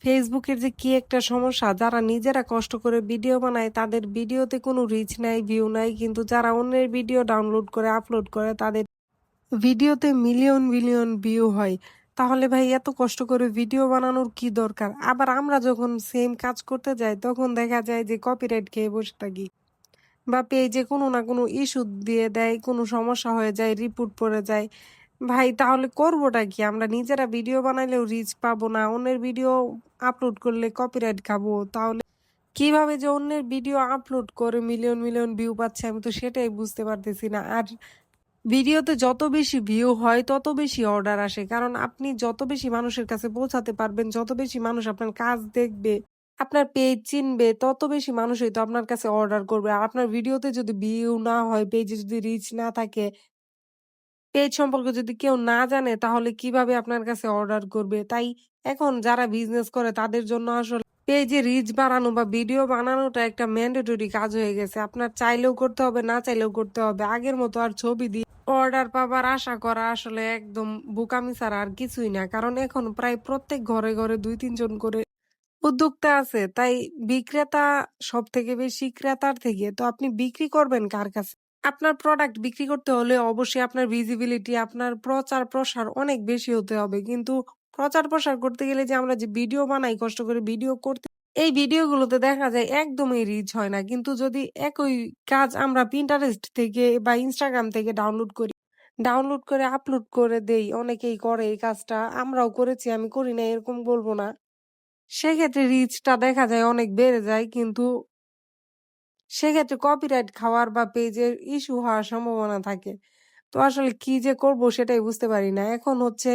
ফেসবুকের যে কি একটা সমস্যা, যারা নিজেরা কষ্ট করে ভিডিও বানায় তাদের ভিডিওতে কোনো রিচ নাই, ভিউ নাই। কিন্তু যারা অন্যের ভিডিও ডাউনলোড করে আপলোড করে তাদের ভিডিওতে মিলিয়ন মিলিয়ন ভিউ হয়। তাহলে ভাই এত কষ্ট করে ভিডিও বানানোর কি দরকার? আবার আমরা যখন সেম কাজ করতে যাই তখন দেখা যায় যে কপিরাইট খেয়ে বসে থাকি, বা পেজে কোনো না কোনো ইস্যু দিয়ে দেয়, কোনো সমস্যা হয়ে যায়, রিপোর্ট পড়ে যায়। ভাই তাহলে করবোটা কি? আমরা নিজেরা ভিডিও বানাইলেও রিচ পাবো না, অন্যের ভিডিও আপলোড করলে কপিরাইট খাবো। তাহলে কিভাবে যে অন্যের ভিডিও আপলোড করে মিলিয়ন মিলিয়ন ভিউ পাচ্ছে আমি তো সেটাই বুঝতে পারতেছি না। আর ভিডিওতে যত বেশি ভিউ হয় তত বেশি অর্ডার আসে, কারণ আপনি যত বেশি মানুষের কাছে পৌঁছাতে পারবেন, যত বেশি মানুষ আপনার কাজ দেখবে, আপনার পেজ চিনবে, তত বেশি মানুষই তো আপনার কাছে অর্ডার করবে। আর আপনার ভিডিওতে যদি ভিউ না হয়, পেজে যদি রিচ না থাকে, পেজ সম্পর্কে যদি কেউ না জানে, তাহলে কিভাবে আপনার কাছে অর্ডার করবে? তাই এখন যারা বিজনেস করে তাদের জন্য আসলে পেজে রিচ বাড়ানো বা ভিডিও বানানোটা একটা ম্যান্ডেটরি কাজ হয়ে গেছে। আপনার চাইলেও করতে হবে, না চাইলেও করতে হবে। আগের মতো আর ছবি দিয়ে অর্ডার পাবার আশা করা আসলে একদম বোকামি ছাড়া আর কিছুই না। কারণ এখন প্রায় প্রত্যেক ঘরে ঘরে ২-৩ জন করে উদ্যোক্তা আছে। তাই বিক্রেতা সবথেকে বেশি ক্রেতার থেকে। তো আপনি বিক্রি করবেন কার কাছে? আপনার প্রোডাক্ট বিক্রি করতে হলে অবশ্যই আপনার ভিজিবিলিটি, আপনার প্রচার প্রসার অনেক বেশি হতে হবে। কিন্তু প্রচার প্রসার করতে গেলে যে আমরা যে ভিডিও বানাই, কষ্ট করে ভিডিও করতে, এই ভিডিওগুলোতে দেখা যায় একদমই রিচ হয় না। কিন্তু যদি একই কাজ আমরা Pinterest থেকে বা Instagram থেকে ডাউনলোড করে আপলোড করে দেই, অনেকেই করে এই কাজটা। আমরাও করেছি, আমি করি নাই এরকম বলব না। সেক্ষেত্রে রিচটা দেখা যায় অনেক বেড়ে যায়। কিন্তু সেক্ষেত্রে কপিরাইট খাওয়ার বা পেজের ইস্যু হওয়ার সম্ভাবনা থাকে। তো আসলে কি যে করব সেটাই বুঝতে পারি না। এখন হচ্ছে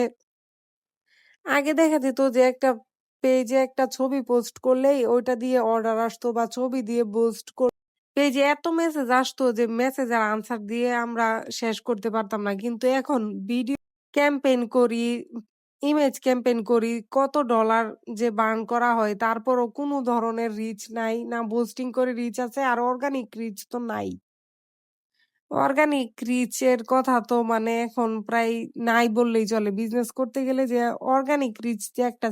আগে দেখা যেত যে একটা পেজে একটা ছবি পোস্ট করলেই ওইটা দিয়ে অর্ডার আসতো, বা ছবি দিয়ে পোস্ট পেজে এত মেসেজ আসতো যে মেসেজের আনসার দিয়ে আমরা শেষ করতে পারতাম না। কিন্তু এখন ভিডিও ক্যাম্পেইন করি, ইমেজ ক্যাম্পেইন করি, কত ডলার যে বার্ন করা হয় তারপরও কোনো ধরনের রিচ নাই। না বুস্টিং করে রিচ আছে, আর অর্গানিক রিচ তো নাই। অর্গানিক রিচ এর কথা তো মানে এখন প্রায় নাই বললেই চলে। বিজনেস করতে গেলে যে অর্গানিক রিচ যে একটা